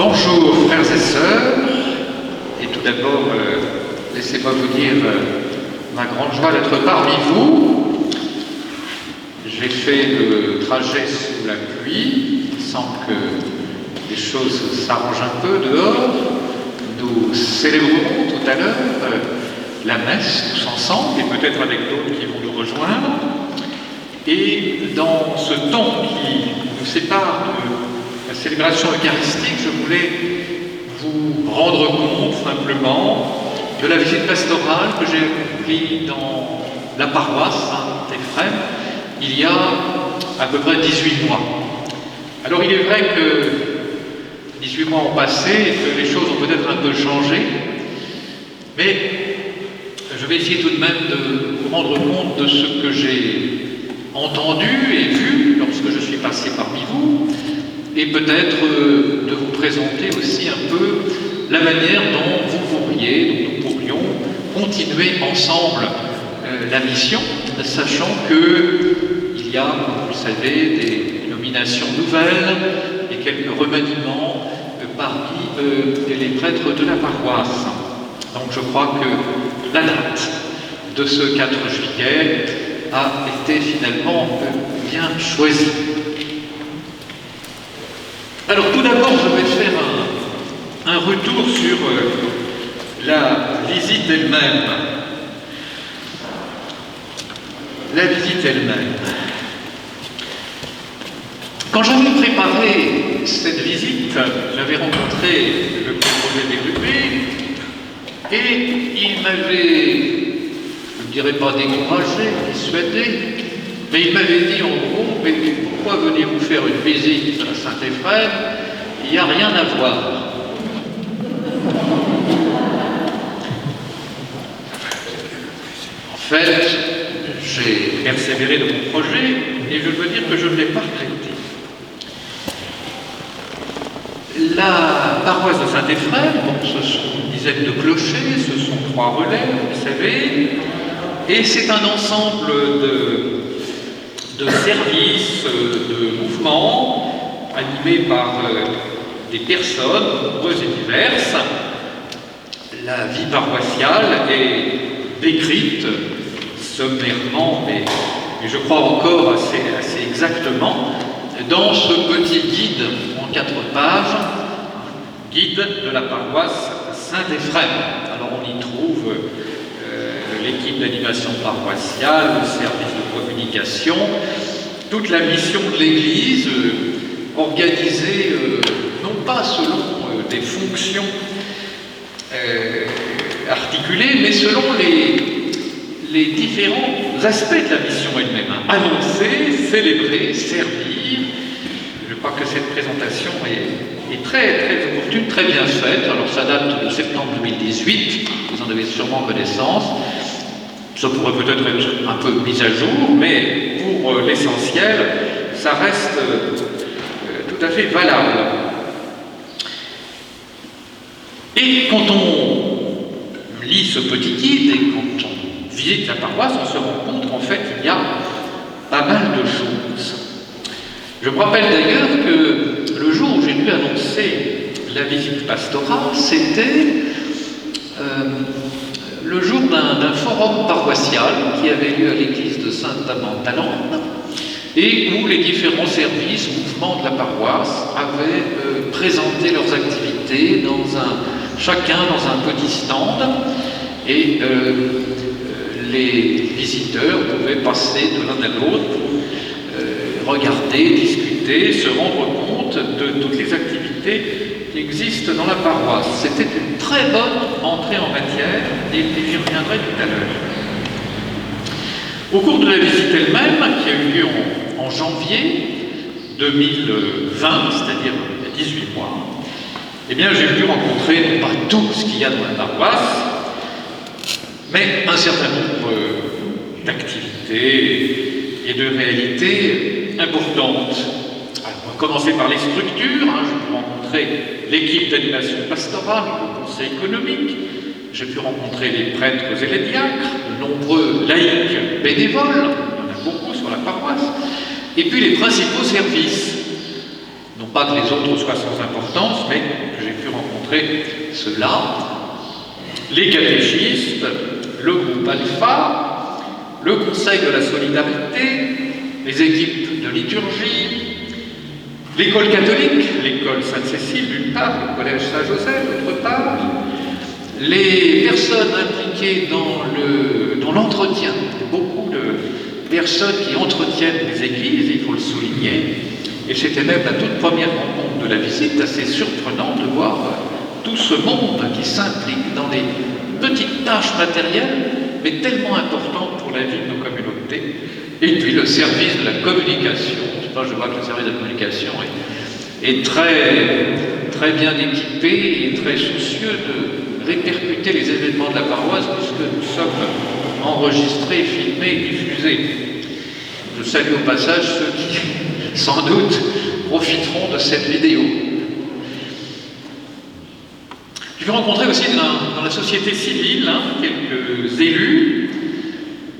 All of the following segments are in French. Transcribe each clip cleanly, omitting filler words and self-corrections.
Bonjour frères et sœurs, et tout d'abord, laissez-moi vous dire ma grande joie d'être parmi vous. J'ai fait le trajet sous la pluie, sans que les choses s'arrangent un peu dehors. Nous célébrerons tout à l'heure la messe tous ensemble, et peut-être avec d'autres qui vont nous rejoindre. Et dans ce temps qui nous sépare de la célébration eucharistique, je voulais vous rendre compte simplement de la visite pastorale que j'ai accomplie dans la paroisse Saint-Éphrem il y a à peu près 18 mois. Alors il est vrai que 18 mois ont passé et que les choses ont peut-être un peu changé, mais je vais essayer tout de même de vous rendre compte de ce que j'ai entendu et vu lorsque je suis passé parmi vous, et peut-être de vous présenter aussi un peu la manière dont nous pourrions continuer ensemble la mission, sachant qu'il y a, comme vous le savez, des nominations nouvelles et quelques remaniements parmi les prêtres de la paroisse. Donc je crois que la date de ce 4 juillet a été finalement bien choisie. Alors tout d'abord, je vais faire un retour sur la visite elle-même. La visite elle-même. Quand j'avais préparé cette visite, j'avais rencontré le projet des Gruppés et il m'avait, je ne dirais pas découragé, dissuadé, mais il m'avait dit en gros, mais pourquoi venez-vous faire une visite à Saint-Éphrem? Il n'y a rien à voir. En fait, j'ai persévéré dans mon projet et je veux dire que je ne l'ai pas regretté. La paroisse de Saint-Éphrem, ce sont une dizaine de clochers, ce sont 3 relais, vous le savez, et c'est un ensemble de services, de mouvements animés par des personnes nombreuses et diverses. La vie paroissiale est décrite sommairement, mais je crois encore assez exactement, dans ce petit guide en 4 pages, guide de la paroisse Saint-Éphrem. Alors on y trouve l'équipe d'animation paroissiale, le service de communication, toute la mission de l'Église, organisée non pas selon des fonctions articulées, mais selon les différents aspects de la mission elle-même. Annoncer, célébrer, servir. Je crois que cette présentation est très, très opportune, très bien faite. Alors ça date de septembre 2018, vous en avez sûrement connaissance. Ça pourrait peut-être être un peu mis à jour, mais pour l'essentiel, ça reste tout à fait valable. Et quand on lit ce petit guide et quand on visite la paroisse, on se rend compte qu'en fait, il y a pas mal de choses. Je me rappelle d'ailleurs que le jour où j'ai dû annoncer la visite pastorale, c'était le jour d'un forum paroissial qui avait lieu à l'église de Sainte-Amande-d'Alande et où les différents services, mouvements de la paroisse avaient présenté leurs activités chacun dans un petit stand, et les visiteurs pouvaient passer de l'un à l'autre pour regarder, discuter, se rendre compte de toutes les activités qui existent dans la paroisse. C'était une très bonne entrée en matière et j'y reviendrai tout à l'heure. Au cours de la visite elle-même, qui a eu lieu en janvier 2020, c'est-à-dire il y a 18 mois, eh bien j'ai pu rencontrer non pas tout ce qu'il y a dans la paroisse, mais un certain nombre d'activités et de réalités importantes. Alors, on va commencer par les structures. J'ai pu rencontrer l'équipe d'animation pastorale, le conseil économique. J'ai pu rencontrer les prêtres et les diacres, de nombreux laïcs bénévoles, il y en a beaucoup sur la paroisse, et puis les principaux services. Non pas que les autres soient sans importance, mais retrouver cela. Les catéchismes, le groupe Alpha, le Conseil de la Solidarité, les équipes de liturgie, l'école catholique, l'école Sainte-Cécile d'une part, le collège Saint-Joseph d'autre part, les personnes impliquées dans l'entretien, beaucoup de personnes qui entretiennent les églises, il faut le souligner, et c'était même la toute première rencontre de la visite, assez surprenant de voir tout ce monde qui s'implique dans des petites tâches matérielles, mais tellement importantes pour la vie de nos communautés. Et puis le service de la communication. Je vois que le service de la communication est très bien équipé et très soucieux de répercuter les événements de la paroisse, puisque nous sommes enregistrés, filmés et diffusés. Je salue au passage ceux qui, sans doute, profiteront de cette vidéo. Je vais rencontrer aussi dans la société civile quelques élus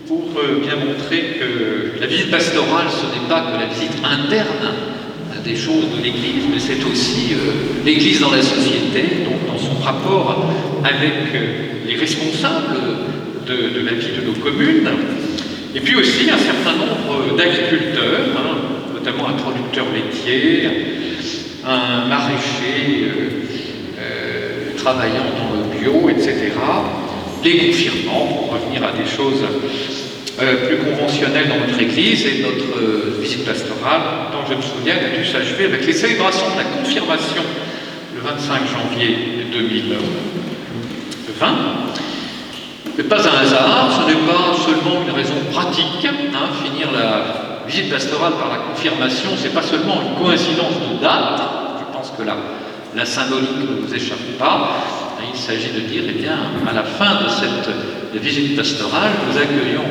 pour bien montrer que la visite pastorale, ce n'est pas que la visite interne des choses de l'Église, mais c'est aussi l'Église dans la société, donc dans son rapport avec les responsables de la vie de nos communes, et puis aussi un certain nombre d'agriculteurs, notamment un producteur laitier, un maraîcher travaillant dans le bio, etc., des confirmants, pour revenir à des choses plus conventionnelles dans notre Église, et notre visite pastorale, dont je me souviens, a dû s'achever avec les célébrations de la confirmation le 25 janvier 2020. Ce n'est pas un hasard, ce n'est pas seulement une raison pratique. Finir la visite pastorale par la confirmation, ce n'est pas seulement une coïncidence de date. Je pense que la symbolique ne vous échappe pas. Il s'agit de dire, eh bien, à la fin de cette visite pastorale, nous accueillons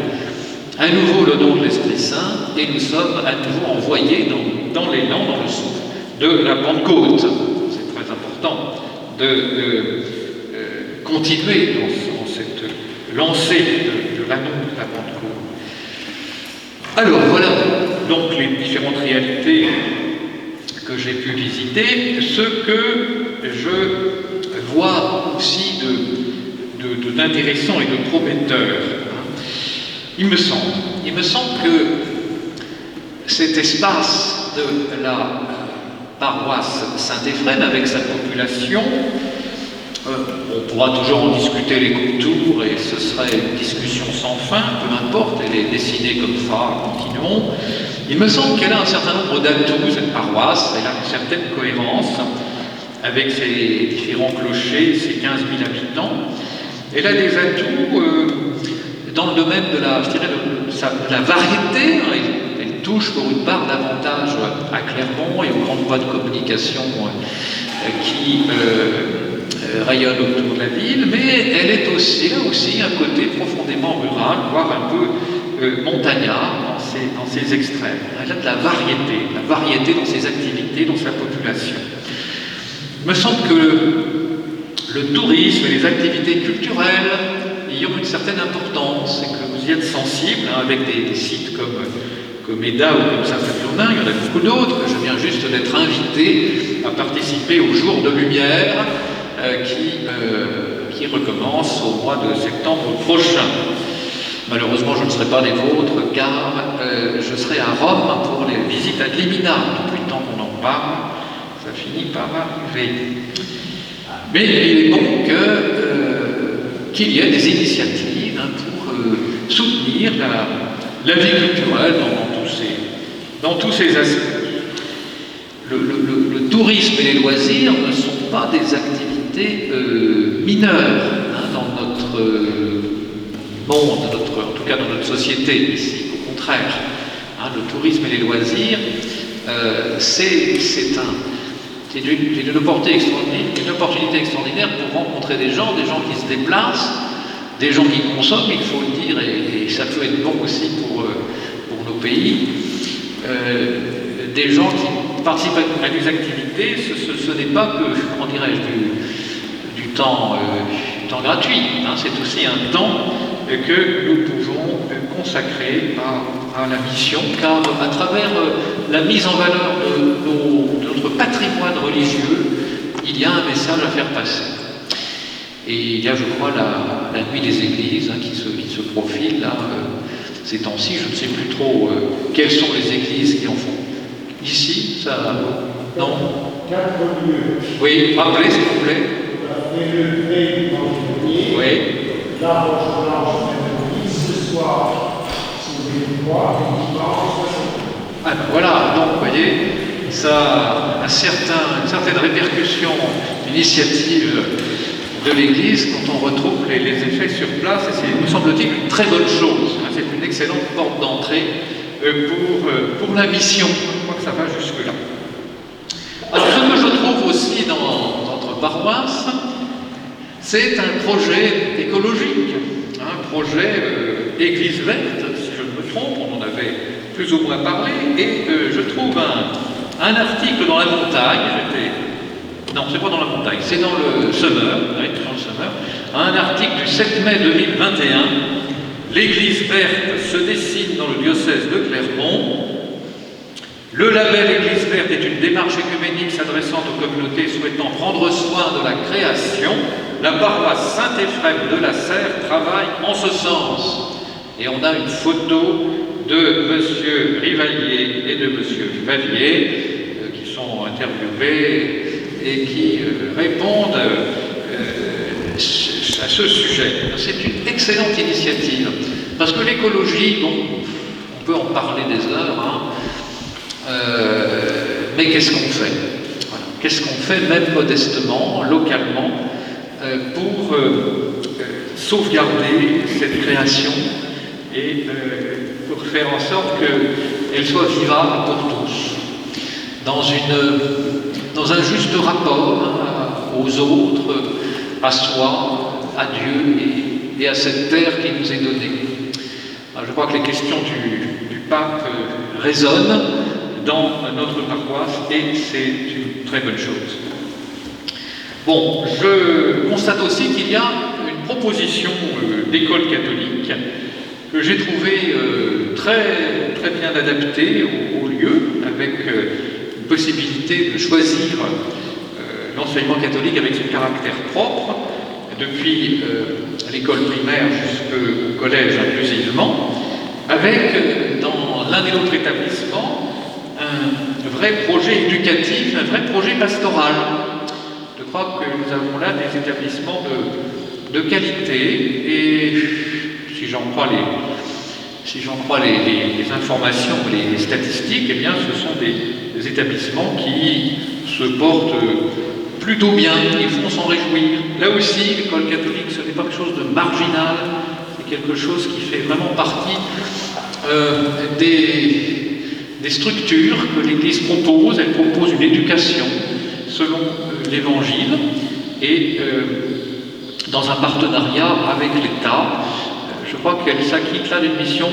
à nouveau le don de l'Esprit Saint et nous sommes à nouveau envoyés dans l'élan, dans le souffle de la Pentecôte. C'est très important de continuer dans cette lancée de l'annonce de la Pentecôte. Alors voilà donc les différentes réalités que j'ai pu visiter, ce que je vois aussi d'intéressant et de prometteur. Il me semble que cet espace de la paroisse Saint-Éphrem, avec sa population, on pourra toujours en discuter les contours et ce serait une discussion sans fin, peu importe, elle est dessinée comme ça, continuons. Il me semble qu'elle a un certain nombre d'atouts, cette paroisse, elle a une certaine cohérence avec ses différents clochers, ses 15 000 habitants. Elle a des atouts dans le domaine de la variété. Elle touche pour une part davantage à Clermont et aux grandes voies de communication qui rayonnent autour de la ville, mais elle a aussi un côté profondément rural, voire un peu montagnard dans ses extrêmes. Elle a de la variété dans ses activités, dans sa population. Il me semble que le tourisme et les activités culturelles y ont une certaine importance et que vous y êtes sensible, avec des sites comme EDA ou comme Saint-Saturnin, il y en a beaucoup d'autres. Je viens juste d'être invité à participer au Jour de Lumière qui recommence au mois de septembre prochain. Malheureusement, je ne serai pas des vôtres, car je serai à Rome pour les visites ad limina. Depuis le temps qu'on en parle, ça finit par arriver. Mais il est bon qu'il y ait des initiatives pour soutenir la vie culturelle dans tous ses aspects. Le tourisme et les loisirs ne sont pas des activités mineures dans notre monde, en tout cas dans notre société ici. Au contraire, le tourisme et les loisirs, c'est une opportunité extraordinaire pour rencontrer des gens qui se déplacent, des gens qui consomment, il faut le dire, et ça peut être bon aussi pour nos pays, des gens qui participent à des activités. Ce n'est pas que, comment dirais-je, du temps gratuit, c'est aussi un temps que nous pouvons consacrer à la mission, car à travers la mise en valeur de notre patrimoine religieux, il y a un message à faire passer. Et il y a, je crois, la nuit des églises qui se profile là, ces temps-ci. Je ne sais plus trop quelles sont les églises qui en font. Ici, ça... Non? 4 lieux. Oui, rappelez s'il vous plaît. Et le gré du Vendredi, Oui. la Roche Blanche mercredi, ce soir, si vous voulez voir, et dimanche, Ah ben voilà, donc vous voyez, ça a une certaine répercussion, l'initiative de l'Église quand on retrouve les effets sur place, et c'est, nous semble-t-il, une très bonne chose. C'est une excellente porte d'entrée pour la mission. Je crois que ça va jusque-là. Alors, ce que je trouve aussi dans notre paroisse, c'est un projet écologique, un projet Église verte, si je ne me trompe, on en avait plus ou moins parlé, et je trouve un article dans la montagne, non, c'est pas dans la montagne, c'est dans le Semeur, oui, dans le Semeur, un article du 7 mai 2021, l'Église verte se dessine dans le diocèse de Clermont. Le label Église verte est une démarche écuménique s'adressant aux communautés souhaitant prendre soin de la création. La paroisse Saint-Éphrem de la Serre travaille en ce sens. Et on a une photo de M. Rivalier et de M. Vallier qui sont interviewés et qui répondent à ce sujet. C'est une excellente initiative parce que l'écologie, bon, on peut en parler des heures, mais qu'est-ce qu'on fait? Voilà. Qu'est-ce qu'on fait, même modestement, localement, pour sauvegarder cette création et pour faire en sorte qu'elle soit vivable pour tous, dans un juste rapport aux autres, à soi, à Dieu et à cette terre qui nous est donnée. Alors, je crois que les questions du pape résonnent dans notre paroisse et c'est une très bonne chose. Bon, je constate aussi qu'il y a une proposition d'école catholique que j'ai trouvée très, très bien adaptée au lieu, avec une possibilité de choisir l'enseignement catholique avec son caractère propre, depuis l'école primaire jusqu'au collège inclusivement, avec dans l'un et l'autre établissement un vrai projet éducatif, un vrai projet pastoral. Je crois que nous avons là des établissements de qualité et si j'en crois les informations, les statistiques, eh bien ce sont des établissements qui se portent plutôt bien, il faut s'en réjouir. Là aussi, l'école catholique, ce n'est pas quelque chose de marginal, c'est quelque chose qui fait vraiment partie des structures que l'Église propose. Elle propose une éducation selon l'Évangile et dans un partenariat avec l'État. Je crois qu'elle s'acquitte là d'une mission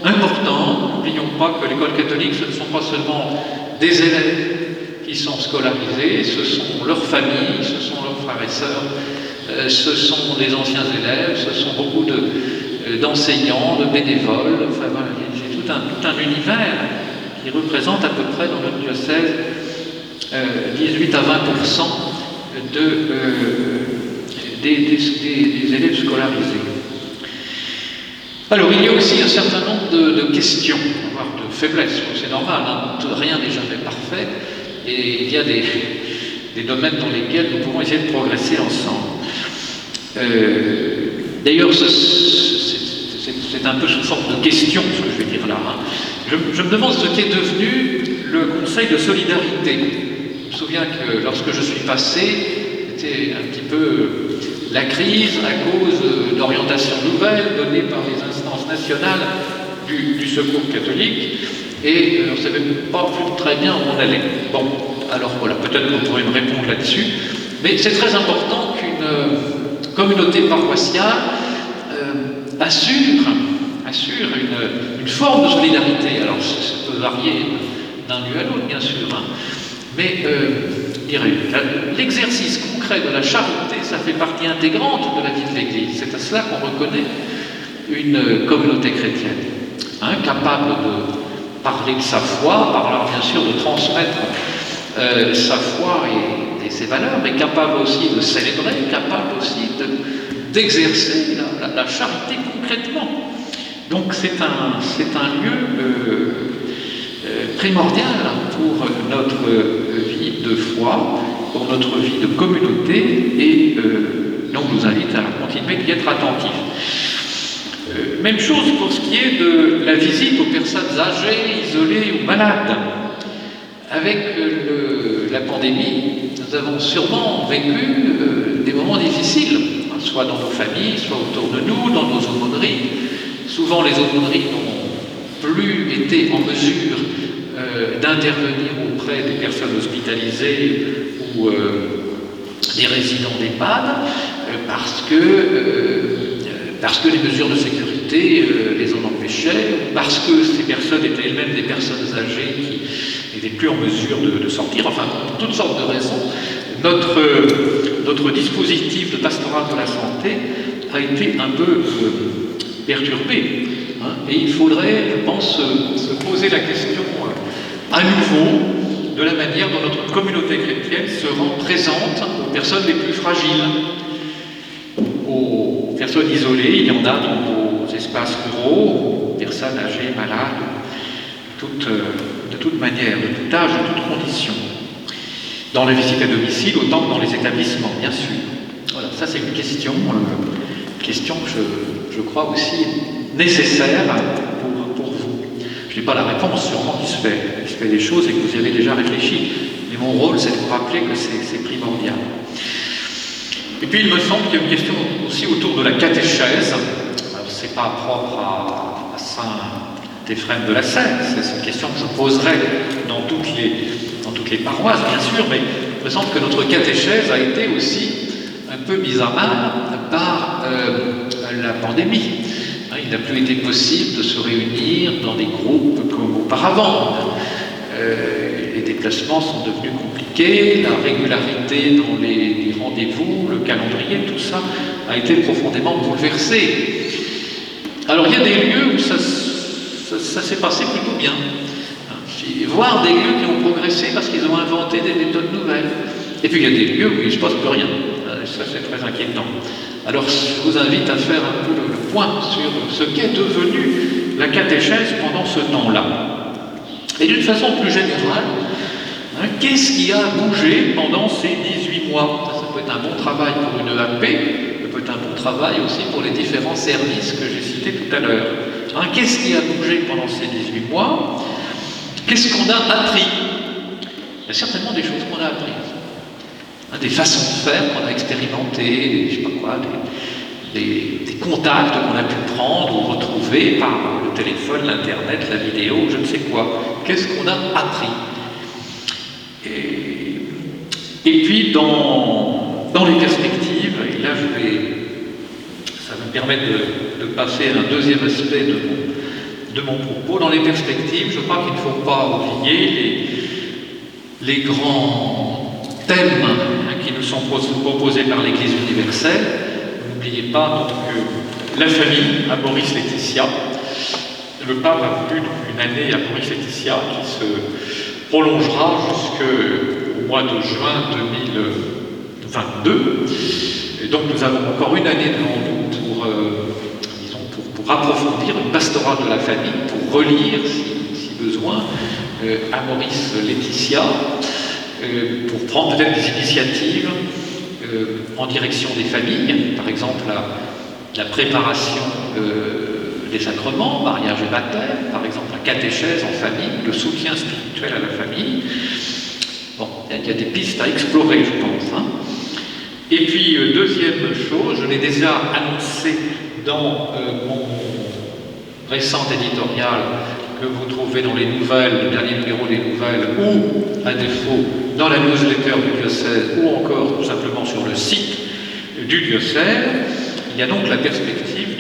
importante. N'oublions pas que l'école catholique, ce ne sont pas seulement des élèves qui sont scolarisés, ce sont leurs familles, ce sont leurs frères et sœurs, ce sont des anciens élèves, ce sont beaucoup d'enseignants, de bénévoles. Enfin voilà, c'est tout un univers qui représente à peu près dans notre diocèse 18 à 20% des élèves scolarisés. Alors il y a aussi un certain nombre de questions, voire de faiblesses, c'est normal, rien n'est jamais parfait, et il y a des domaines dans lesquels nous pouvons essayer de progresser ensemble. D'ailleurs, c'est un peu sous forme de question ce que je vais dire là. Je me demande ce qu'est devenu le Conseil de solidarité. Je me souviens que lorsque je suis passé, c'était un petit peu la crise à cause d'orientations nouvelles données par les instances nationales du secours catholique, et on ne savait pas plus très bien où on allait. Bon, alors voilà, peut-être qu'on pourrait me répondre là-dessus, mais c'est très important qu'une communauté paroissiale assure une forme de solidarité. Alors ça peut varier d'un lieu à l'autre, bien sûr, mais je dirais, l'exercice concret de la charité, ça fait partie intégrante de la vie de l'Église. C'est à cela qu'on reconnaît une communauté chrétienne, capable de parler de sa foi, parlant bien sûr de transmettre sa foi ses valeurs, mais capable aussi de célébrer, capable aussi d'exercer la charité concrètement. Donc c'est un lieu primordial pour notre vie de foi, pour notre vie de communauté, et donc je vous invite à continuer d'y être attentifs. Même chose pour ce qui est de la visite aux personnes âgées, isolées ou malades. Avec la pandémie, nous avons sûrement vécu des moments difficiles, soit dans nos familles, soit autour de nous, dans nos aumôneries. Souvent, les aumôneries n'ont plus été en mesure d'intervenir auprès des personnes hospitalisées ou des résidents d'EHPAD parce que les mesures de sécurité les en empêchaient, parce que ces personnes étaient elles-mêmes des personnes âgées qui n'étaient plus en mesure de sortir, enfin, pour toutes sortes de raisons. Notre dispositif de pastoral de la santé a été un peu perturbé. Et il faudrait, je pense, se poser la question à nouveau de la manière dont notre communauté chrétienne se rend présente aux personnes les plus fragiles, aux personnes isolées. Il y en a dans nos espaces ruraux, aux personnes âgées, malades, de toute manière, de tout âge, de toutes conditions. Dans les visites à domicile, autant que dans les établissements, bien sûr. Voilà, ça c'est une question que je crois aussi nécessaire pour vous. Je n'ai pas la réponse, sûrement qu'il se fait des choses et que vous y avez déjà réfléchi. Mais mon rôle, c'est de vous rappeler que c'est primordial. Et puis, il me semble qu'il y a une question aussi autour de la catéchèse. Alors, ce n'est pas propre à Saint-Éphrem de la Seine, c'est une question que je poserai dans toutes les paroisses, bien sûr, mais il me semble que notre catéchèse a été aussi un peu mise à mal par la pandémie. Il n'a plus été possible de se réunir dans des groupes comme auparavant. Les déplacements sont devenus compliqués, la régularité dans les rendez-vous, le calendrier, tout ça a été profondément bouleversé. Alors il y a des lieux où ça s'est passé plutôt bien, voire des lieux qui ont progressé parce qu'ils ont inventé des méthodes nouvelles. Et puis il y a des lieux où il ne se passe plus rien. Ça c'est très inquiétant. Alors je vous invite à faire un peu le point sur ce qu'est devenu la catéchèse pendant ce temps-là. Et d'une façon plus générale, qu'est-ce qui a bougé pendant ces 18 mois? Ça peut être un bon travail pour une EAP, ça peut être un bon travail aussi pour les différents services que j'ai cités tout à l'heure. Qu'est-ce qui a bougé pendant ces 18 mois? Qu'est-ce qu'on a appris? Il y a certainement des choses qu'on a apprises. Des façons de faire qu'on a expérimentées, je sais pas quoi, des contacts qu'on a pu prendre ou retrouver par le téléphone, l'internet, la vidéo, je ne sais quoi. Qu'est-ce qu'on a appris? Et puis dans les perspectives, et là ça va me permettre de passer à un deuxième aspect de mon propos, dans les perspectives, je crois qu'il ne faut pas oublier les grands thèmes qui nous sont proposés par l'Église universelle. N'oubliez pas donc la famille à Maurice Laetitia. Le pape a voulu une année à Maurice Laetitia qui se prolongera jusqu'au mois de juin 2022. Et donc nous avons encore une année devant nous pour approfondir une pastorale de la famille, pour relire, si besoin, à Maurice Laetitia, pour prendre peut-être des initiatives en direction des familles, par exemple la préparation des sacrements, mariage et baptême, par exemple la catéchèse en famille, le soutien spirituel à la famille. Bon, il y a des pistes à explorer, je pense. Et puis, deuxième chose, je l'ai déjà annoncé dans mon récent éditorial que vous trouvez dans les nouvelles, le dernier numéro des nouvelles, ou, à défaut, dans la newsletter du diocèse, ou encore tout simplement sur le site du diocèse. Il y a donc la perspective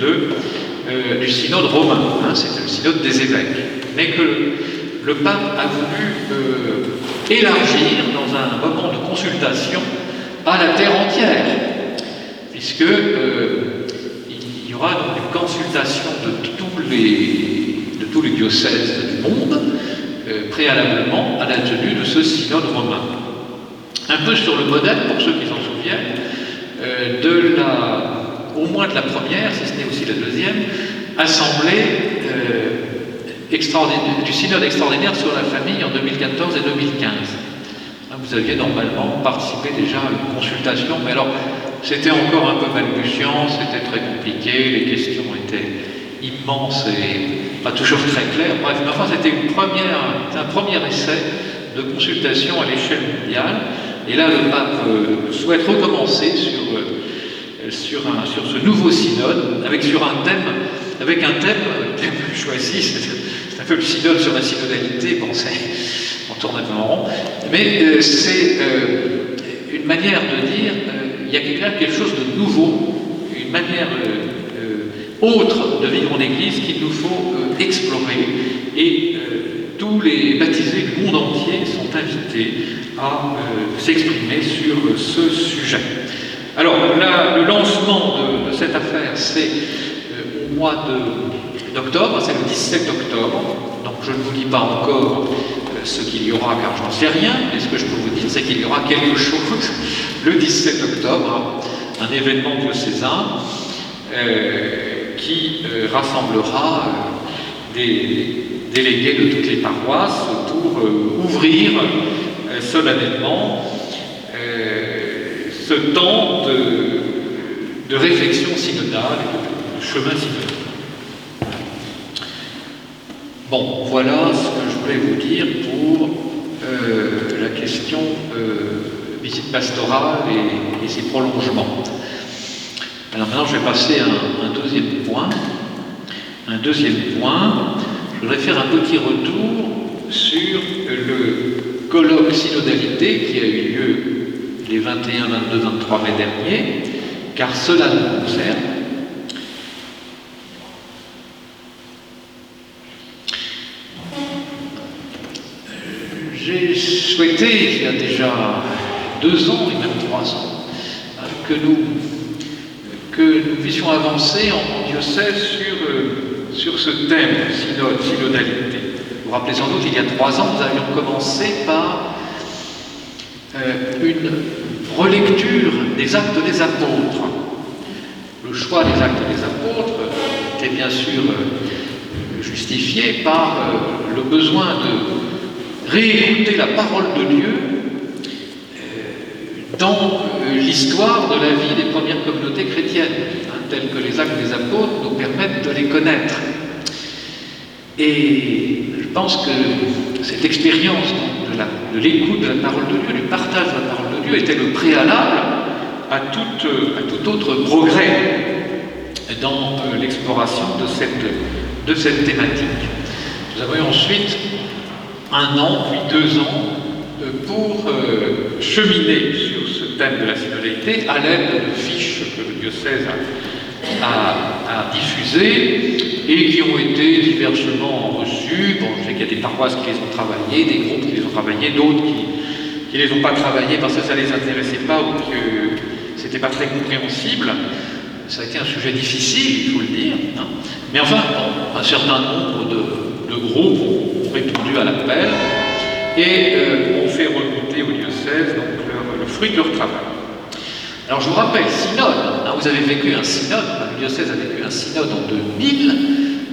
du synode romain, c'est le synode des évêques, mais que le pape a voulu élargir dans un moment de consultation à la terre entière, puisque il y aura donc une consultation de tous les diocèses du monde préalablement à la tenue de ce synode romain. un peu sur le modèle, pour ceux qui s'en souviennent, au moins de la première, si ce n'est aussi la deuxième, assemblée du synode extraordinaire sur la famille en 2014 et 2015. Vous aviez normalement participé déjà à une consultation, mais alors c'était encore un peu balbutiant, c'était très compliqué, les questions étaient immenses et pas toujours très claires. Bref, mais enfin c'était un premier essai de consultation à l'échelle mondiale. Et là, le pape souhaite recommencer sur ce nouveau synode, avec un thème choisi, c'est un peu le synode sur la synodalité, bon, on tourne un peu en rond, mais c'est une manière de dire, il y a quelque chose de nouveau, une manière autre de vivre en Église qu'il nous faut explorer, et tous les baptisés du monde entier sont invités à s'exprimer sur ce sujet. Alors, le lancement de cette affaire, c'est au mois d'octobre, c'est le 17 octobre, donc je ne vous dis pas encore ce qu'il y aura, car j'en sais rien, mais ce que je peux vous dire, c'est qu'il y aura quelque chose le 17 octobre, un événement diocésain qui rassemblera des délégués de toutes les paroisses pour ouvrir solennellement ce temps de réflexion synodale et de chemin synodal. Bon, voilà ce que je voulais vous dire pour la question visite pastorale et ses prolongements. Alors maintenant, je vais passer à un deuxième point. Je voudrais faire un petit retour sur le colloque synodalité qui a eu lieu les 21, 22, 23 mai dernier, car cela nous concerne. J'ai souhaité, il y a déjà 2 ans et même 3 ans, que nous puissions avancer en diocèse sur ce thème, synodalité. Vous vous rappelez sans doute, il y a 3 ans, nous avions commencé par une relecture des actes des apôtres. Le choix des actes des apôtres était bien sûr justifié par le besoin de réécouter la parole de Dieu dans l'histoire de la vie des premières communautés chrétiennes, telles que les actes des apôtres nous permettent de les connaître. Et je pense que cette expérience de l'écoute de la parole de Dieu, du partage de la parole de Dieu, était le préalable à tout autre progrès dans l'exploration de cette thématique. Nous avons eu ensuite 1 an, puis 2 ans, pour cheminer sur ce thème de la synodalité à l'aide de fiches que le diocèse a diffusées et qui ont été diversement reçues. Bon, je sais qu'il y a des paroisses qui les ont travaillées, des groupes qui les ont travaillées, d'autres qui les ont pas travaillées parce que ça les intéressait pas ou que c'était pas très compréhensible. Ça a été un sujet difficile, il faut le dire. Mais enfin, bon, un certain nombre de groupes ont répondu à l'appel et ont fait remonter au diocèse donc, le fruit de leur travail. Alors je vous rappelle, synode, vous avez vécu un synode, le diocèse a vécu un synode en 2000,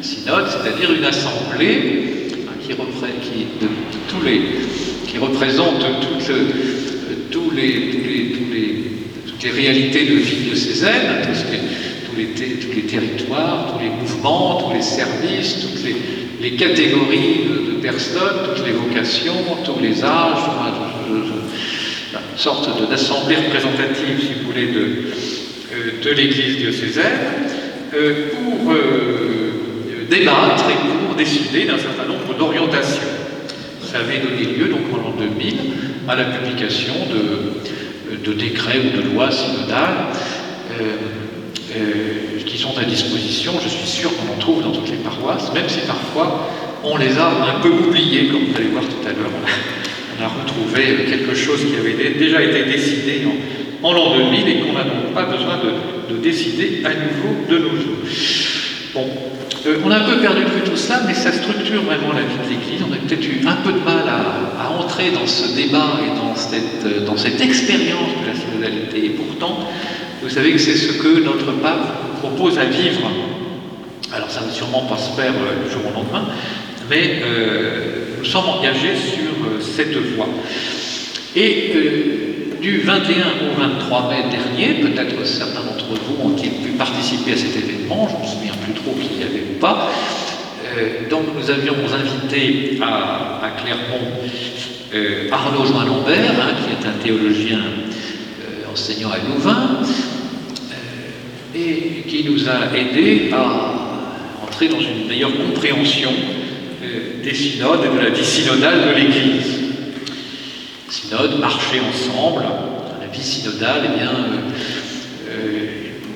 synode, c'est-à-dire une assemblée qui représente toutes les réalités de vie diocésaine, tous les territoires, tous les mouvements, tous les services, toutes les catégories de personnes, toutes les vocations, tous les âges, une sorte d'assemblée représentative, si vous voulez, de l'Église diocésaine, pour débattre et pour décider d'un certain nombre d'orientations. Ça avait donné lieu, donc en l'an 2000, à la publication de décrets ou de lois synodales qui sont à disposition. Je suis sûr qu'on en trouve dans toutes les paroisses, même si parfois on les a un peu oubliés, comme vous allez voir tout à l'heure. On a retrouvé quelque chose qui avait déjà été décidé en l'an 2000 et qu'on n'a donc pas besoin de décider à nouveau de nos jours. Bon, on a un peu perdu de vue tout ça, mais ça se trouve structure vraiment la vie de l'Église. On a peut-être eu un peu de mal à entrer dans ce débat et dans cette expérience de la synodalité. Et pourtant, vous savez que c'est ce que notre pape propose à vivre. Alors ça ne va sûrement pas se faire du jour au lendemain, mais nous sommes engagés sur cette voie. Et du 21 au 23 mai dernier, peut-être certains d'entre vous ont-ils pu participer à cet événement, je ne me souviens plus trop qui y avait ou pas. Donc nous avions invité à Clermont Arnaud Join-Lambert, qui est un théologien enseignant à Louvain, et qui nous a aidés à entrer dans une meilleure compréhension des synodes et de la vie synodale de l'Église. Synode, marcher ensemble, la vie synodale, eh bien,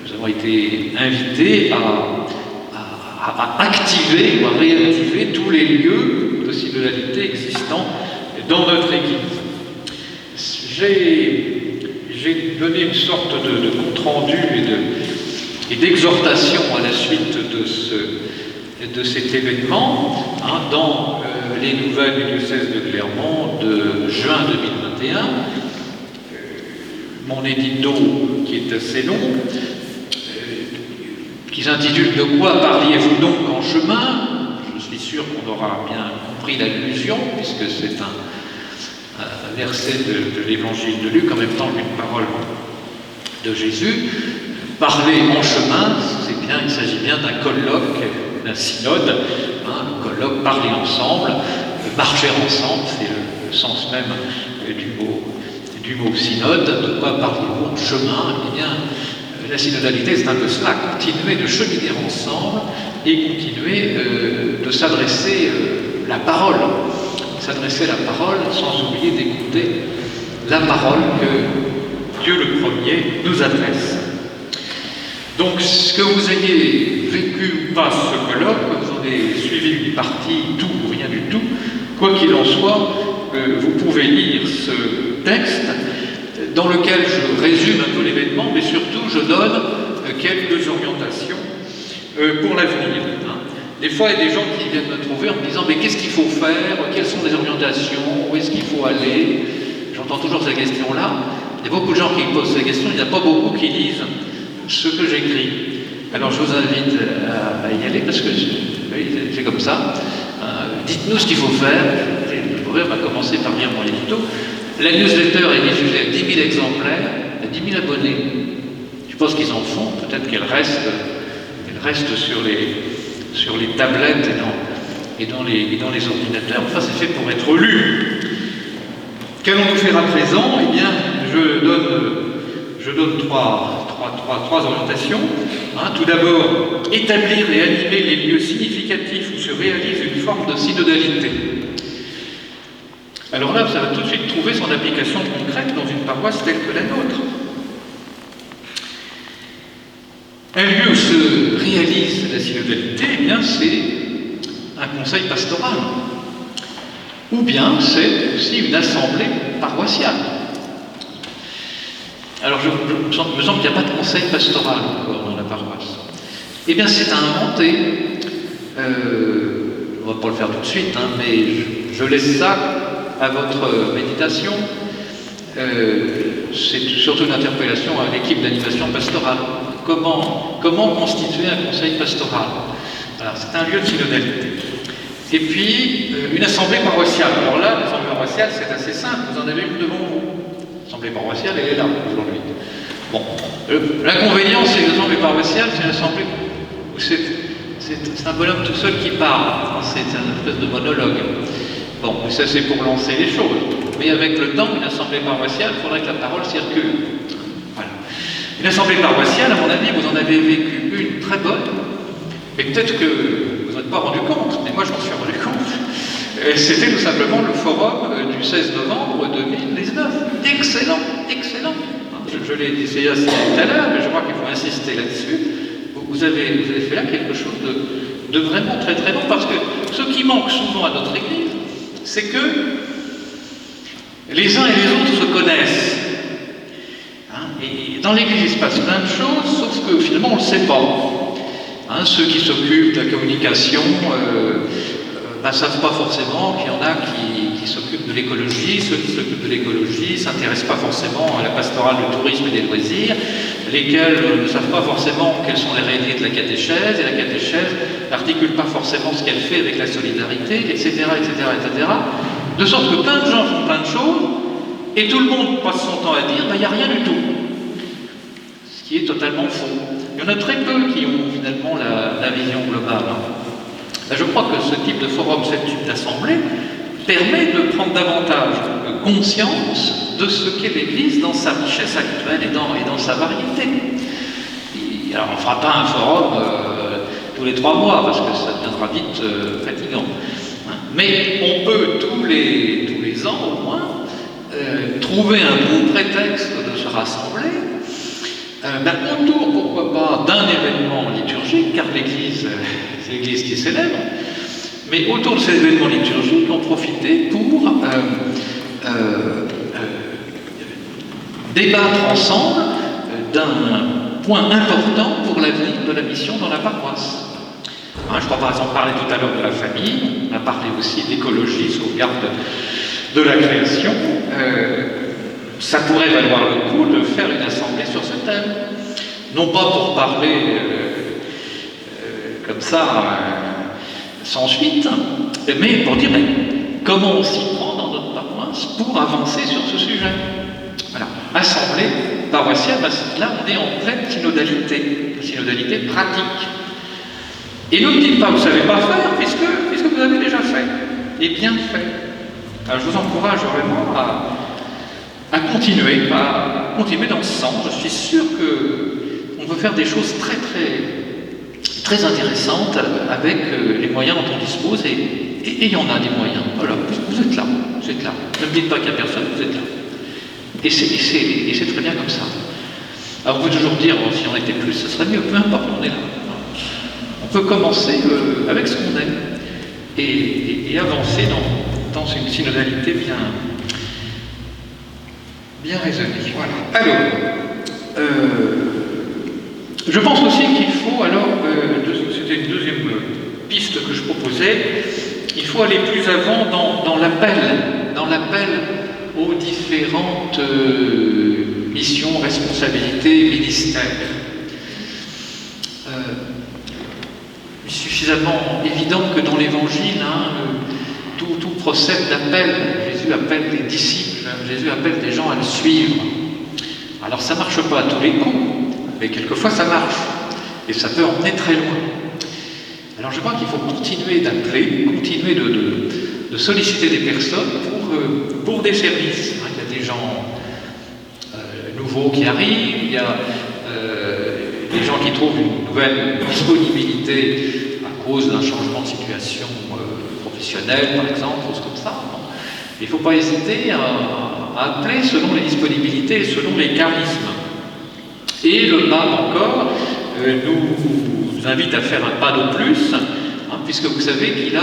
nous avons été invités à activer ou à réactiver tous les lieux de synodalité existants dans notre Église. J'ai donné une sorte de compte-rendu et d'exhortation à la suite de cet événement dans les nouvelles du diocèse de Clermont de juin 2021. Mon édito, qui est assez long, qui s'intitule « De quoi parliez-vous donc en chemin ?» Je suis sûr qu'on aura bien compris l'allusion, puisque c'est un verset de l'évangile de Luc, en même temps qu'une parole de Jésus. Parler en chemin, il s'agit bien d'un colloque, d'un synode, un colloque, parler ensemble, marcher ensemble, c'est le sens même du mot synode. De quoi parlez-vous en chemin? Eh bien, la synodalité, c'est un peu cela, continuer de cheminer ensemble et continuer de s'adresser la parole. S'adresser la parole sans oublier d'écouter la parole que Dieu le premier nous adresse. Donc, que vous ayez vécu ou pas ce colloque, que vous en ayez suivi une partie, tout ou rien du tout, quoi qu'il en soit, vous pouvez lire ce texte dans lequel je résume un peu l'événement, mais surtout je donne quelques orientations pour l'avenir. Des fois, il y a des gens qui viennent me trouver en me disant « Mais qu'est-ce qu'il faut faire? Quelles sont les orientations? Où est-ce qu'il faut aller ?» J'entends toujours ces questions-là. Il y a beaucoup de gens qui posent ces questions, il n'y en a pas beaucoup qui lisent ce que j'écris. Alors je vous invite à y aller parce que c'est comme ça. Dites-nous ce qu'il faut faire. On va commencer par lire mon édito. La newsletter est diffusée à 10 000 exemplaires, à 10 000 abonnés. Je pense qu'ils en font. Peut-être qu'elle reste sur les tablettes et dans les ordinateurs. Enfin, c'est fait pour être lu. Qu'allons-nous faire à présent? Eh bien, je donne trois orientations. Tout d'abord, établir et animer les lieux significatifs où se réalise une forme de synodalité. Alors là, ça va tout de suite trouver son application concrète dans une paroisse telle que la nôtre. Un lieu où se réalise la synodalité, eh bien, c'est un conseil pastoral. Ou bien, c'est aussi une assemblée paroissiale. Alors, il me semble qu'il n'y a pas de conseil pastoral encore dans la paroisse. Eh bien, c'est à inventer. On ne va pas le faire tout de suite, mais je laisse ça à votre méditation. C'est surtout une interpellation à l'équipe d'animation pastorale. Comment constituer un conseil pastoral? Alors, c'est un lieu de synodalité. Et puis, une assemblée paroissiale. Alors là, l'assemblée paroissiale, c'est assez simple. Vous en avez une devant vous. L'assemblée paroissiale, elle est là aujourd'hui. Bon, l'inconvénient, c'est que l'assemblée paroissiale, c'est une assemblée où c'est un bonhomme tout seul qui parle. C'est une espèce de monologue. Bon, ça c'est pour lancer les choses. Mais avec le temps, une assemblée paroissiale, il faudrait que la parole circule. Voilà. Une assemblée paroissiale, à mon avis, vous en avez vécu une très bonne. Mais peut-être que vous n'en êtes pas rendu compte, mais moi je m'en suis rendu compte. C'était tout simplement le forum du 16 novembre 2019. Excellent, excellent. Je l'ai dit assez tout à l'heure, mais je crois qu'il faut insister là-dessus. Vous avez fait là quelque chose de vraiment très très bon, parce que ce qui manque souvent à notre Église, c'est que les uns et les autres se connaissent. Et dans l'Église, il se passe plein de choses, sauf que finalement on ne le sait pas. Ceux qui s'occupent de la communication ne savent pas forcément qu'il y en a qui s'occupent de l'écologie. Ceux qui s'occupent de l'écologie ne s'intéressent pas forcément à la pastorale du tourisme et des loisirs, lesquels ne savent pas forcément quelles sont les réalités de la catéchèse, et la catéchèse n'articule pas forcément ce qu'elle fait avec la solidarité, etc., etc., etc. De sorte que plein de gens font plein de choses, et tout le monde passe son temps à dire, il n'y a rien du tout. Ce qui est totalement faux. Il y en a très peu qui ont finalement la vision globale. Je crois que ce type de forum, ce type d'assemblée, permet de prendre davantage conscience de ce qu'est l'Église dans sa richesse actuelle et dans sa variété. Alors on ne fera pas un forum tous les 3 mois, parce que ça deviendra vite fatigant. Mais on peut tous les ans au moins trouver un bon prétexte de se rassembler autour, pourquoi pas, d'un événement liturgique, car l'Église, c'est l'Église qui célèbre, mais autour de ces événements liturgiques, on profiter pour débattre ensemble d'un point important pour l'avenir de la mission dans la paroisse. Je crois par exemple parler tout à l'heure de la famille, on a parlé aussi d'écologie, sauvegarde de la création. Ça pourrait valoir le coup de faire une assemblée sur ce thème. Non pas pour parler comme ça, sans suite, mais pour dire comment on s'y prend dans notre paroisse pour avancer sur ce sujet. Voilà. Assemblée paroissiale, là on est en pleine synodalité pratique. Et ne me dites pas, vous ne savez pas faire, puisque vous avez déjà fait, et bien fait. Alors je vous encourage vraiment à continuer dans ce sens. Je suis sûr qu'on peut faire des choses très, très, très intéressantes avec les moyens dont on dispose, et il y en a des moyens. Voilà, vous êtes là. Ne me dites pas qu'il n'y a personne, vous êtes là. Et c'est très bien comme ça. Alors vous pouvez toujours dire, si on était plus, ce serait mieux, peu importe, on est là. On peut commencer avec ce qu'on est et avancer dans une synodalité bien raisonnée. Voilà. Alors, je pense aussi qu'il faut, c'était une deuxième piste que je proposais, il faut aller plus avant dans l'appel aux différentes missions, responsabilités, ministères. Il est suffisamment évident que dans l'Évangile, tout procède d'appel. Jésus appelle les disciples, Jésus appelle des gens à le suivre. Alors ça ne marche pas à tous les coups, mais quelquefois ça marche, et ça peut emmener très loin. Alors je crois qu'il faut continuer d'appeler, continuer de solliciter des personnes pour des services. Il y a des gens nouveaux qui arrivent, il y a des gens qui trouvent une nouvelle disponibilité à cause d'un changement de situation professionnelle, par exemple, choses comme ça. Il ne faut pas hésiter à appeler selon les disponibilités et selon les charismes. Et le pape encore nous invite à faire un pas de plus, puisque vous savez qu'il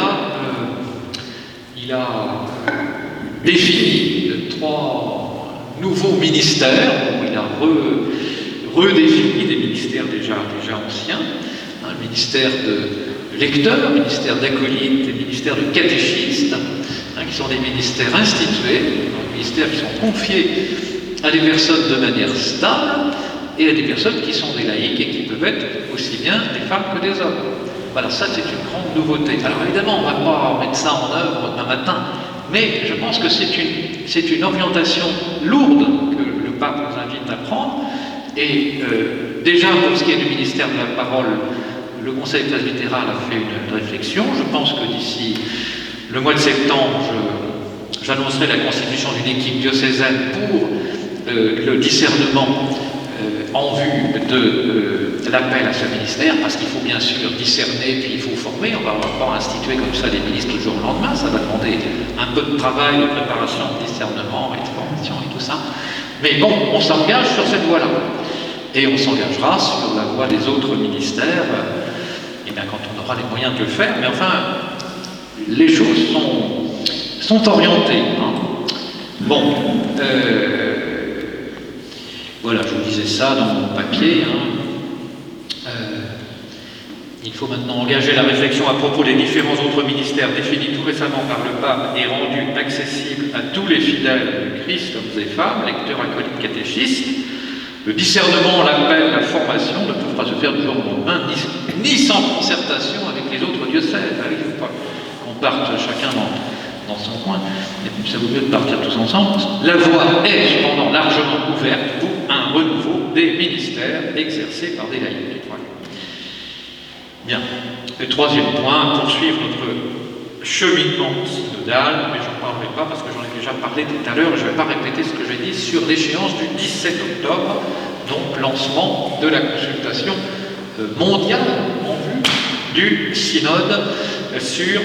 a défini 3 nouveaux ministères, où il a redéfini des ministères déjà anciens, le ministère de lecteur, le ministère d'acolyte, le ministère de catéchiste, qui sont des ministères institués, des ministères qui sont confiés à des personnes de manière stable et à des personnes qui sont des laïcs et qui peuvent être aussi bien des femmes que des hommes. Voilà, ça c'est une grande nouveauté. Alors évidemment, on ne va pas mettre ça en œuvre demain matin, mais je pense que c'est une orientation lourde que le pape nous invite à prendre. Et déjà, pour ce qui est du ministère de la parole, le Conseil presbytéral a fait une réflexion. Je pense que d'ici le mois de septembre, j'annoncerai la constitution d'une équipe diocésaine pour le discernement en vue de l'appel à ce ministère, parce qu'il faut bien sûr discerner, puis il faut former. On ne va pas instituer comme ça des ministres du jour au lendemain, ça va demander un peu de travail, de préparation, de discernement et de formation et tout ça. Mais bon, on s'engage sur cette voie-là. Et on s'engagera sur la voie des autres ministères, quand on aura les moyens de le faire. Mais enfin, les choses sont orientées. Bon, voilà, je vous disais ça dans mon papier. Il faut maintenant engager la réflexion à propos des différents autres ministères définis tout récemment par le pape et rendus accessibles à tous les fidèles du Christ, hommes et femmes, lecteurs, acolytes, catéchistes. Le discernement, l'appel, la formation ne peuvent pas se faire du jour au lendemain, ni sans concertation avec les autres diocèses. Il ne faut pas qu'on parte chacun dans son coin, et puis ça vaut mieux de partir tous ensemble. La voie est cependant largement ouverte pour un renouveau des ministères exercés par des laïcs. Voilà. Bien. Le troisième point, poursuivre notre cheminement synodal, mais j'en parlerai pas parce que j'en ai déjà parlé tout à l'heure, je ne vais pas répéter ce que j'ai dit sur l'échéance du 17 octobre, donc lancement de la consultation mondiale en vue du synode sur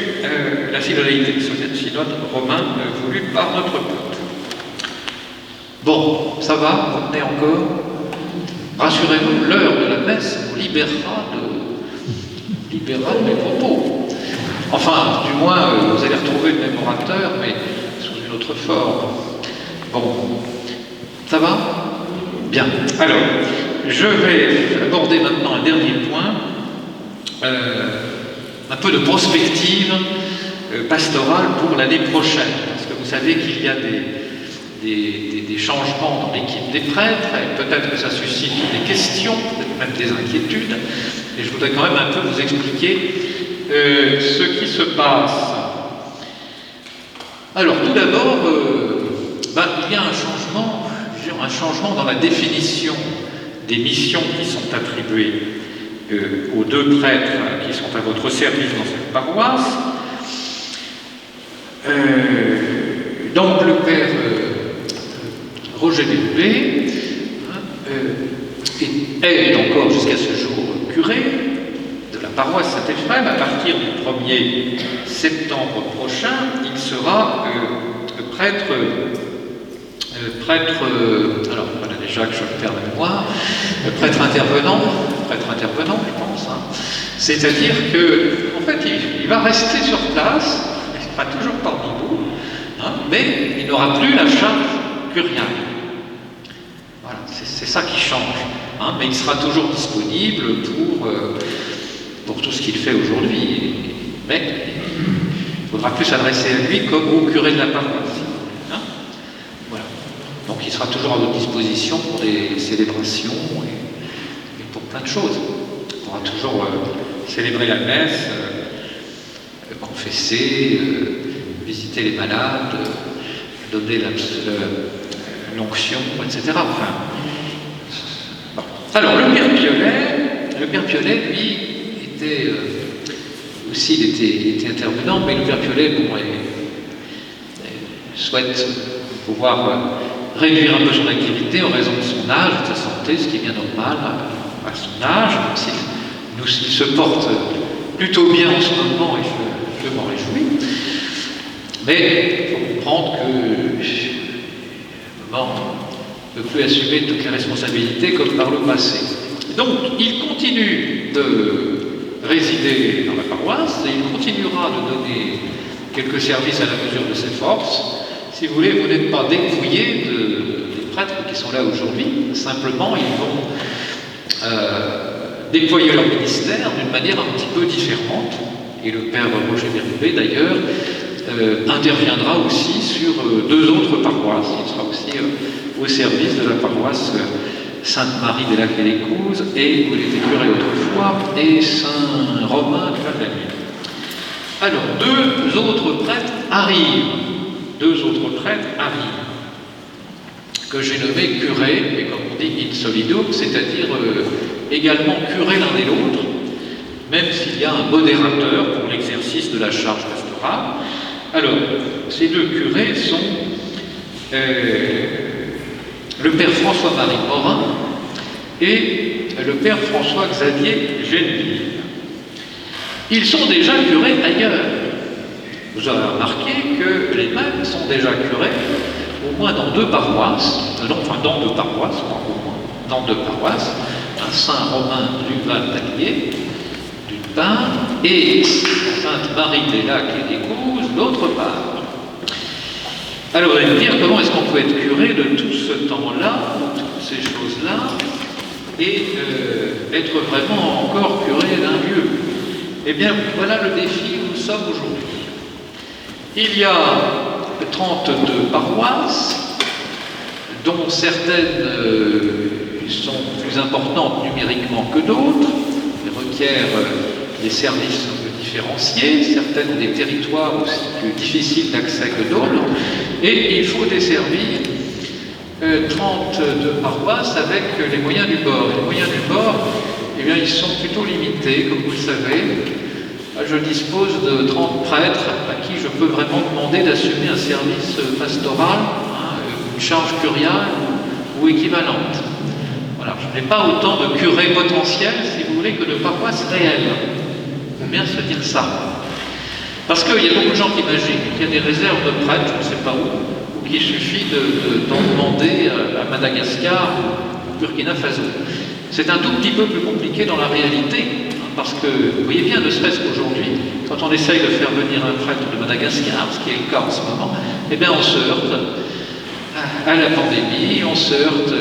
la synodalité, le synode romain voulu par notre pape. Bon, ça va, vous tenez encore? Rassurez-vous, l'heure de la messe vous libérera de mes propos. Enfin, du moins, vous allez retrouver le même orateur, mais sous une autre forme. Bon, ça va? Bien. Alors, je vais aborder maintenant un dernier point, un peu de prospective pastorale pour l'année prochaine, parce que vous savez qu'il y a des changements dans l'équipe des prêtres, et peut-être que ça suscite des questions, peut-être même des inquiétudes, et je voudrais quand même un peu vous expliquer ce qui se passe. Alors, tout d'abord, il y a un changement dans la définition des missions qui sont attribuées aux deux prêtres qui sont à votre service dans cette paroisse. Donc, le père Roger Bérubé est encore jusqu'à ce jour curé de la paroisse Saint-Ephrem. À partir du 1er septembre prochain, il sera prêtre, alors voilà déjà que je vais faire la mémoire, prêtre intervenant, je pense. Hein. C'est-à-dire que, en fait, il va rester sur place, il sera toujours parmi vous, hein, mais il n'aura plus la charge curiale. Voilà, c'est ça qui change. Hein, mais il sera toujours disponible pour tout ce qu'il fait aujourd'hui. Mais il faudra plus s'adresser à lui comme au curé de la paroisse. Hein, voilà. Donc il sera toujours à votre disposition pour des célébrations et pour plein de choses. Il pourra toujours célébrer la messe, confesser, visiter les malades, donner l'onction, etc. Enfin, bon. Alors, le Père Piolet, lui, était aussi, il était intervenant, mais le Père Piolet, souhaite pouvoir réduire un peu son activité en raison de son âge, de sa santé, ce qui est bien normal à son âge, même s'il se porte plutôt bien en ce moment, et je m'en réjouis. Mais il faut comprendre que ne peut plus assumer toutes les responsabilités comme par le passé. Donc, il continue de résider dans la paroisse et il continuera de donner quelques services à la mesure de ses forces. Si vous voulez, vous n'êtes pas dépouillés des prêtres qui sont là aujourd'hui. Simplement, ils vont déployer leur ministère d'une manière un petit peu différente. Et le père Roger Bérubé, d'ailleurs, interviendra aussi sur deux autres paroisses. Il sera aussi au service de la paroisse Sainte-Marie des Lacs et des Couzes, et où il était curé autrefois, et Saint-Romain de la Ville. Alors, deux autres prêtres arrivent, que j'ai nommés curés, et comme on dit, in solido, c'est-à-dire également curés l'un et l'autre, même s'il y a un modérateur pour l'exercice de la charge pastorale. Alors, ces deux curés sont le père François-Marie Morin et le père François-Xavier Geneville. Ils sont déjà curés ailleurs. Vous avez remarqué que les mêmes sont déjà curés au moins dans deux paroisses, un Saint-Romain du Val-d'Allier, d'une part, et Sainte-Marie des Lacs et des Couzes, d'autre part. Alors, vous allez me dire, comment est-ce qu'on peut être curé de tout ce temps-là, de toutes ces choses-là, et être vraiment encore curé d'un lieu? Eh bien, voilà le défi où nous sommes aujourd'hui. Il y a 32 paroisses, dont certaines sont plus importantes numériquement que d'autres, requièrent des services un peu différenciés, certaines ont des territoires aussi plus difficiles d'accès que d'autres, et il faut desservir 32 paroisses avec les moyens du bord. Les moyens du bord, eh bien, ils sont plutôt limités, comme vous le savez. Je dispose de 30 prêtres à qui je peux vraiment demander d'assumer un service pastoral, une charge curiale ou équivalente. Voilà, je n'ai pas autant de curés potentiels, si vous voulez, que de paroisses réelles. Il faut bien se dire ça. Parce qu'il y a beaucoup de gens qui imaginent qu'il y a des réserves de prêtres, je ne sais pas où, ou qu'il suffit d'en demander à Madagascar ou Burkina Faso. C'est un tout petit peu plus compliqué dans la réalité, parce que, vous voyez bien, ne serait-ce qu'aujourd'hui, quand on essaye de faire venir un prêtre de Madagascar, ce qui est le cas en ce moment, eh bien on se heurte à la pandémie, on se heurte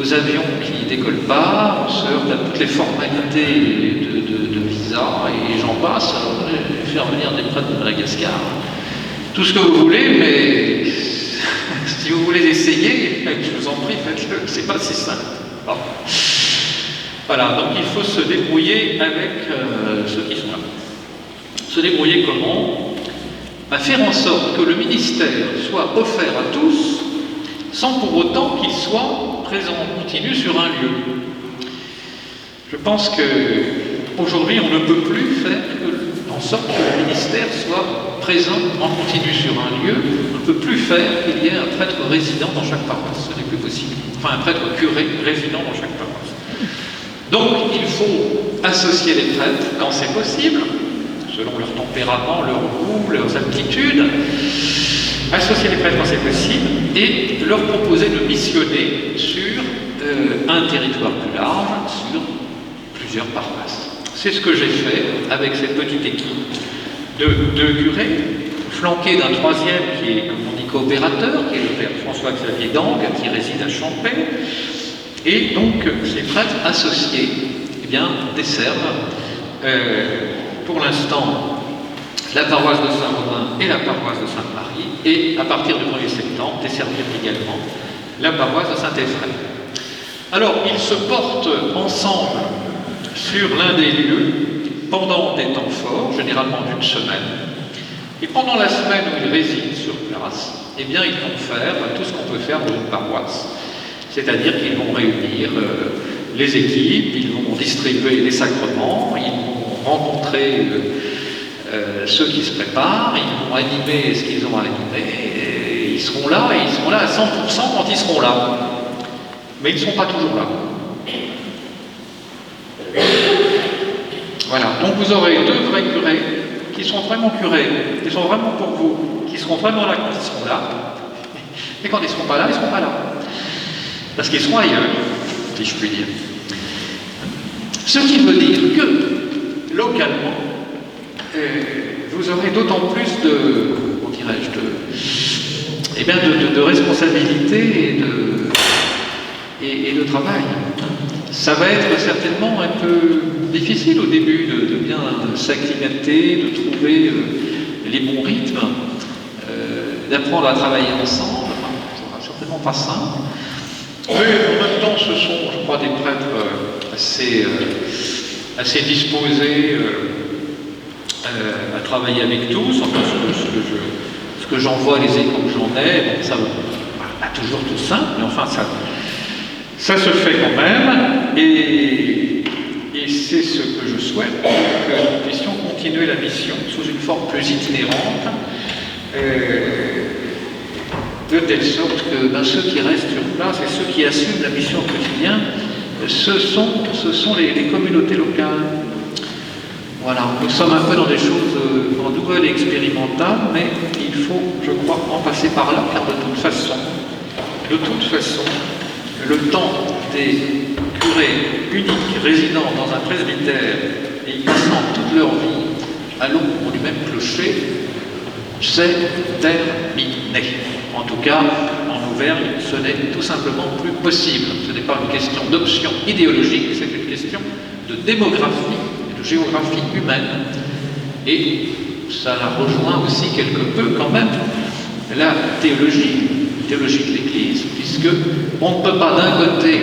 aux avions qui ne décollent pas, on se heurte à toutes les formalités de visa, et j'en passe, faire venir des prêtres de Madagascar. Tout ce que vous voulez, mais si vous voulez essayer, je vous en prie, faites-le, c'est pas si simple. Bon. Voilà, donc il faut se débrouiller avec ceux qui sont là. Se débrouiller comment? Faire en sorte que le ministère soit offert à tous, sans pour autant qu'il soit présent en continu sur un lieu. Je pense qu'aujourd'hui, on ne peut plus faire en sorte que le ministère soit présent en continu sur un lieu. On ne peut plus faire qu'il y ait un prêtre résident dans chaque paroisse. Ce n'est plus possible. Enfin, un prêtre curé résident dans chaque paroisse. Donc, il faut associer les prêtres quand c'est possible, selon leur tempérament, leur goût, leurs aptitudes, associer les prêtres quand c'est possible et leur proposer de missionner sur un territoire plus large, sur plusieurs paroisses. C'est ce que j'ai fait avec cette petite équipe de deux curés, flanqué d'un troisième qui est, comme on dit, coopérateur, qui est le père François-Xavier Dangue, qui réside à Champais. Et donc, ces prêtres associés, eh bien, desservent pour l'instant la paroisse de Saint-Romain et la paroisse de Sainte-Marie, et à partir du 1er septembre, desservir également la paroisse de Saint-Éphrem. Alors, ils se portent ensemble sur l'un des lieux pendant des temps forts, généralement d'une semaine. Et pendant la semaine où ils résident sur place, eh bien, ils vont faire tout ce qu'on peut faire dans une paroisse. C'est-à-dire qu'ils vont réunir les équipes, ils vont distribuer les sacrements, ils vont rencontrer ceux qui se préparent, ils vont animer ce qu'ils ont à animer, et ils seront là à 100% quand ils seront là. Mais ils ne sont pas toujours là. Voilà, donc vous aurez deux vrais curés qui sont vraiment curés, qui sont vraiment pour vous, qui seront vraiment là quand ils seront là, et quand ils ne seront pas là, ils ne seront pas là. Parce qu'ils seront ailleurs, si je puis dire. Ce qui veut dire que, localement, vous aurez d'autant plus de, comment dirais-je, de responsabilité et de travail. Ça va être certainement un peu difficile au début de bien s'acclimater, de trouver les bons rythmes, d'apprendre à travailler ensemble. Ce sera certainement pas simple. Mais en même temps, ce sont, je crois, des prêtres assez disposés à travailler avec tous. Enfin, ce que j'en vois, les échos que j'en ai, bon, ça pas toujours tout simple, mais enfin, ça se fait quand même. Et c'est ce que je souhaite, que nous puissions continuer la mission sous une forme plus itinérante. De telle sorte que ceux qui restent sur place et ceux qui assument la mission au quotidien, ce sont les communautés locales. Voilà, nous sommes un peu dans des choses nouvelles et expérimentales, mais il faut, je crois, en passer par là, car de toute façon, le temps des curés uniques résidant dans un presbytère et passant toute leur vie à l'ombre du même clocher, c'est terminé. En tout cas, en Auvergne, ce n'est tout simplement plus possible. Ce n'est pas une question d'option idéologique, c'est une question de démographie et géographie humaine, et ça rejoint aussi quelque peu quand même la théologie de l'Église, puisque on ne peut pas d'un côté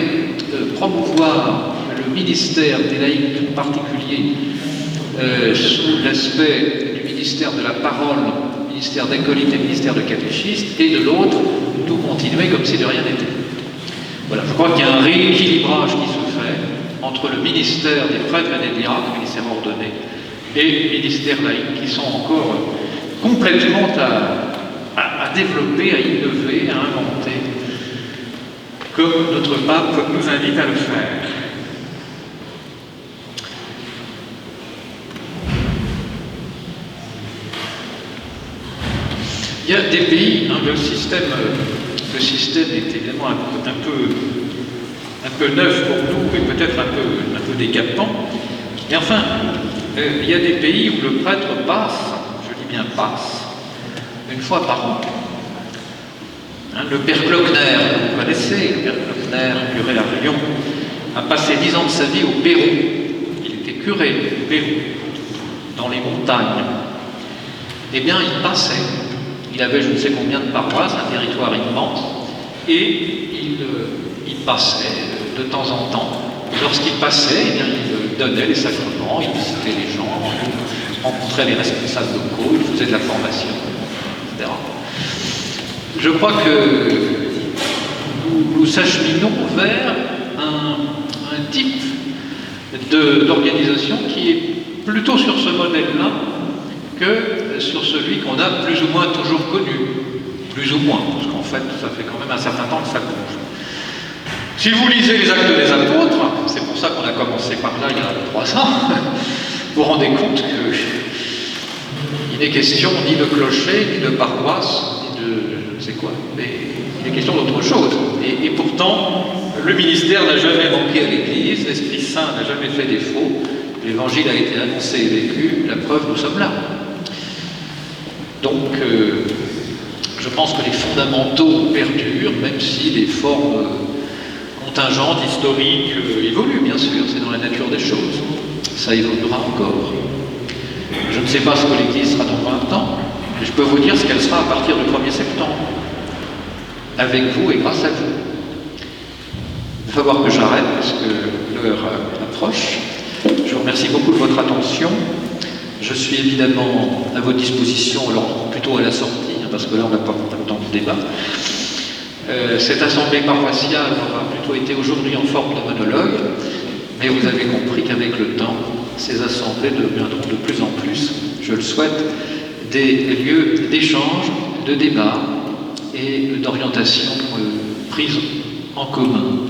promouvoir le ministère des laïcs en particulier sous l'aspect du ministère de la parole, ministère d'acolyte et ministère de catéchiste, et de l'autre, tout continuer comme si de rien n'était. Voilà, je crois qu'il y a un rééquilibrage qui se fait entre le ministère des prêtres et des diacres, ministère ordonné, et le ministère laïque, qui sont encore complètement à développer, à innover, à inventer, comme notre pape nous invite à le faire. Il y a des pays, le système est évidemment un peu neuf pour nous et peut-être un peu décapant. Mais enfin, il y a des pays où le prêtre passe, je dis bien passe, une fois par an. Le père Glockner, vous connaissez, le père Glockner, curé à Lyon, a passé 10 ans de sa vie au Pérou. Il était curé au Pérou, dans les montagnes. Eh bien, il passait. Il avait je ne sais combien de paroisses, un territoire immense, et il passait de temps en temps. Lorsqu'il passait, eh bien, il donnait les sacrements, il visitait les gens, il rencontrait les responsables locaux, il faisait de la formation, etc. Je crois que nous s'acheminons vers un type d'organisation qui est plutôt sur ce modèle-là que sur celui qu'on a plus ou moins toujours connu. Plus ou moins, parce qu'en fait, ça fait quand même un certain temps que ça bouge. Si vous lisez les Actes des Apôtres, c'est pour ça qu'on a commencé par là il y a 3 ans, vous vous rendez compte qu'il n'est question ni de clocher, ni de paroisse, ni de je ne sais quoi, mais il est question d'autre chose. Et pourtant, le ministère n'a jamais manqué à l'Église, l'Esprit Saint n'a jamais fait défaut, l'Évangile a été annoncé et vécu, la preuve, nous sommes là. Donc, je pense que les fondamentaux perdurent, même si les formes contingentes, historiques, évoluent, bien sûr, c'est dans la nature des choses. Ça évoluera encore. Je ne sais pas ce que l'Église sera dans 20 ans, mais je peux vous dire ce qu'elle sera à partir du 1er septembre, avec vous et grâce à vous. Il va falloir que j'arrête, parce que l'heure approche. Je vous remercie beaucoup de votre attention. Je suis évidemment à votre disposition, alors plutôt à la sortie, parce que là on n'a pas le temps de débat. Cette assemblée paroissiale aura plutôt été aujourd'hui en forme de monologue, mais vous avez compris qu'avec le temps, ces assemblées deviendront de plus en plus, je le souhaite, des lieux d'échange, de débat et d'orientation prise en commun,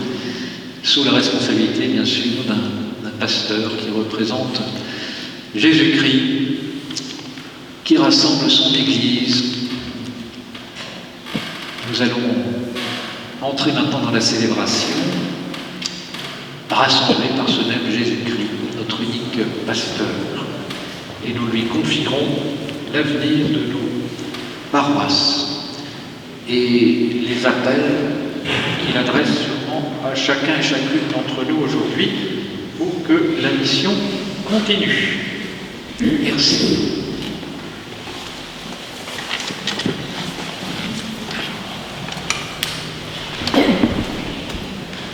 sous la responsabilité bien sûr d'un pasteur qui représente Jésus-Christ, qui rassemble son Église. Nous allons entrer maintenant dans la célébration, rassemblés par ce même Jésus-Christ, notre unique pasteur, et nous lui confierons l'avenir de nos paroisses et les appels qu'il adresse sûrement à chacun et chacune d'entre nous aujourd'hui pour que la mission continue. Merci.